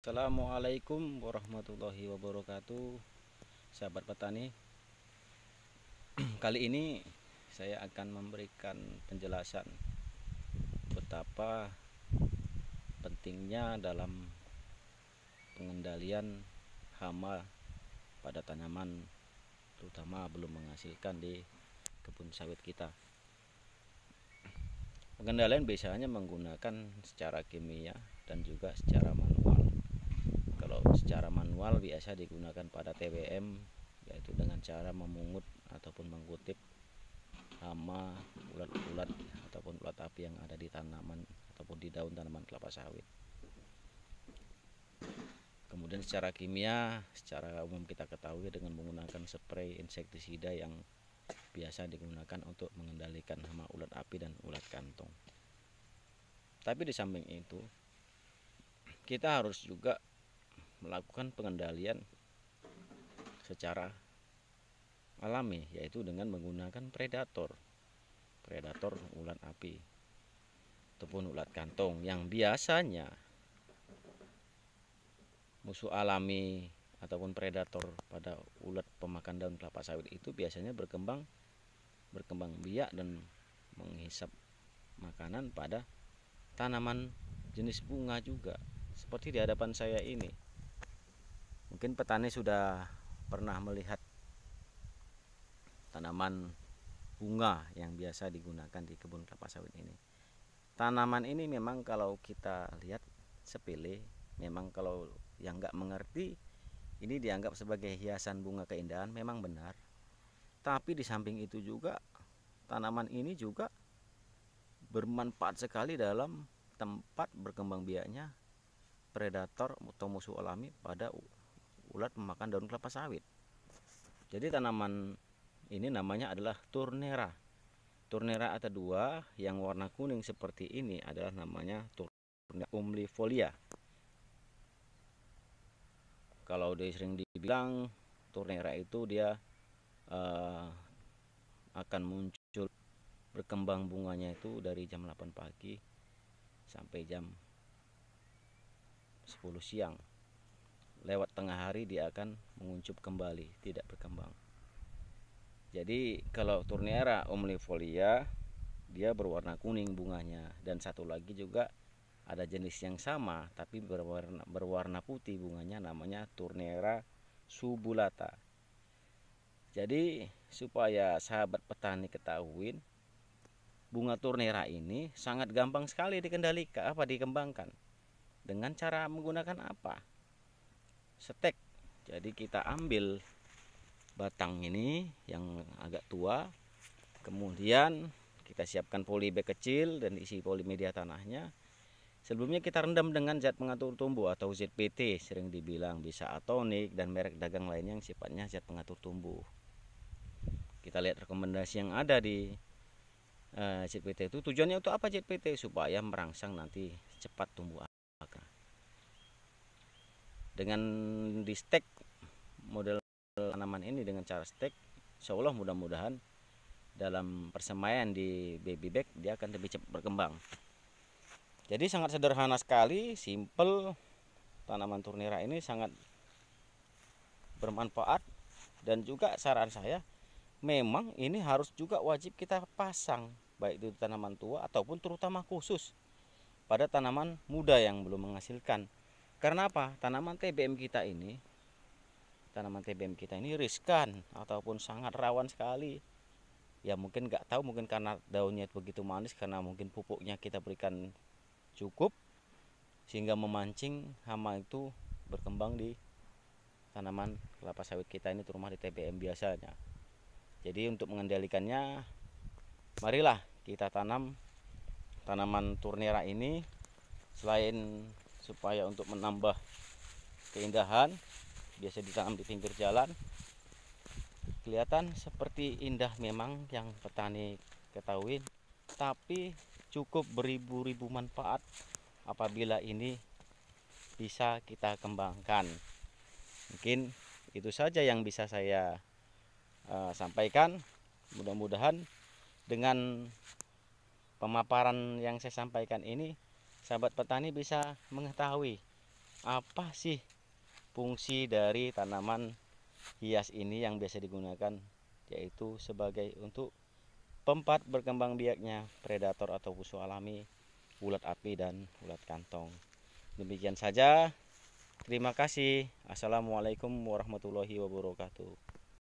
Assalamualaikum warahmatullahi wabarakatuh, sahabat petani. Kali ini saya akan memberikan penjelasan betapa pentingnya dalam pengendalian hama pada tanaman, terutama belum menghasilkan di kebun sawit kita. Pengendalian biasanya menggunakan secara kimia dan juga secara manual. Kalau secara manual biasa digunakan pada TBM, yaitu dengan cara memungut ataupun mengutip hama, ulat-ulat ataupun ulat api yang ada di tanaman ataupun di daun tanaman kelapa sawit. Kemudian secara kimia, secara umum kita ketahui dengan menggunakan spray insektisida yang biasa digunakan untuk mengendalikan hama ulat api dan ulat kantong. Tapi di samping itu, kita harus juga melakukan pengendalian secara alami, yaitu dengan menggunakan predator ulat api ataupun ulat kantong yang biasanya musuh alami ataupun predator pada ulat pemakan daun kelapa sawit itu biasanya berkembang biak dan menghisap makanan pada tanaman jenis bunga juga, seperti di hadapan saya ini. Mungkin petani sudah pernah melihat tanaman bunga yang biasa digunakan di kebun kelapa sawit ini. Tanaman ini memang kalau kita lihat sepele, memang kalau yang nggak mengerti ini dianggap sebagai hiasan bunga keindahan, memang benar. Tapi di samping itu juga tanaman ini juga bermanfaat sekali dalam tempat berkembang biaknya predator atau musuh alami pada ulat pemakan daun kelapa sawit. Jadi tanaman ini namanya adalah Turnera. Turnera atau yang warna kuning seperti ini adalah namanya Turnera umlifolia. Kalau sering dibilang Turnera itu dia akan muncul berkembang bunganya itu dari jam 8 pagi sampai jam 10 siang. Lewat tengah hari dia akan menguncup kembali, tidak berkembang. Jadi kalau Turnera umlifolia dia berwarna kuning bunganya, dan satu lagi juga ada jenis yang sama tapi berwarna putih bunganya, namanya Turnera subulata. Jadi supaya sahabat petani ketahuin, bunga Turnera ini sangat gampang sekali dikembangkan. Dengan cara menggunakan apa? Stek. Jadi kita ambil batang ini yang agak tua, kemudian kita siapkan polybag kecil dan isi polimedia tanahnya. Sebelumnya kita rendam dengan zat pengatur tumbuh atau ZPT, sering dibilang, bisa atonik dan merek dagang lainnya yang sifatnya zat pengatur tumbuh. Kita lihat rekomendasi yang ada di ZPT itu. Tujuannya untuk apa ZPT? Supaya merangsang nanti cepat tumbuh akar. Dengan di stek model tanaman ini dengan cara stek, insya Allah mudah-mudahan dalam persemaian di baby bag dia akan lebih cepat berkembang. Jadi sangat sederhana sekali, simple. Tanaman Turnera ini sangat bermanfaat, dan juga saran saya memang ini harus juga wajib kita pasang, baik itu tanaman tua ataupun terutama khusus pada tanaman muda yang belum menghasilkan. Karena apa? Tanaman TBM kita ini riskan ataupun sangat rawan sekali. Ya mungkin nggak tahu, mungkin karena daunnya begitu manis, karena mungkin pupuknya kita berikan cukup sehingga memancing hama itu berkembang di tanaman kelapa sawit kita ini, terutama di TBM biasanya. Jadi untuk mengendalikannya, marilah kita tanam tanaman Turnera ini. Selain supaya untuk menambah keindahan, biasa ditanam di pinggir jalan, kelihatan seperti indah memang yang petani ketahui, tapi cukup beribu-ribu manfaat apabila ini bisa kita kembangkan. Mungkin itu saja yang bisa saya sampaikan. Mudah-mudahan dengan pemaparan yang saya sampaikan ini, sahabat petani bisa mengetahui apa sih fungsi dari tanaman hias ini yang biasa digunakan, yaitu sebagai untuk tempat berkembang biaknya predator atau musuh alami ulat api dan ulat kantong. Demikian saja. Terima kasih. Assalamualaikum warahmatullahi wabarakatuh.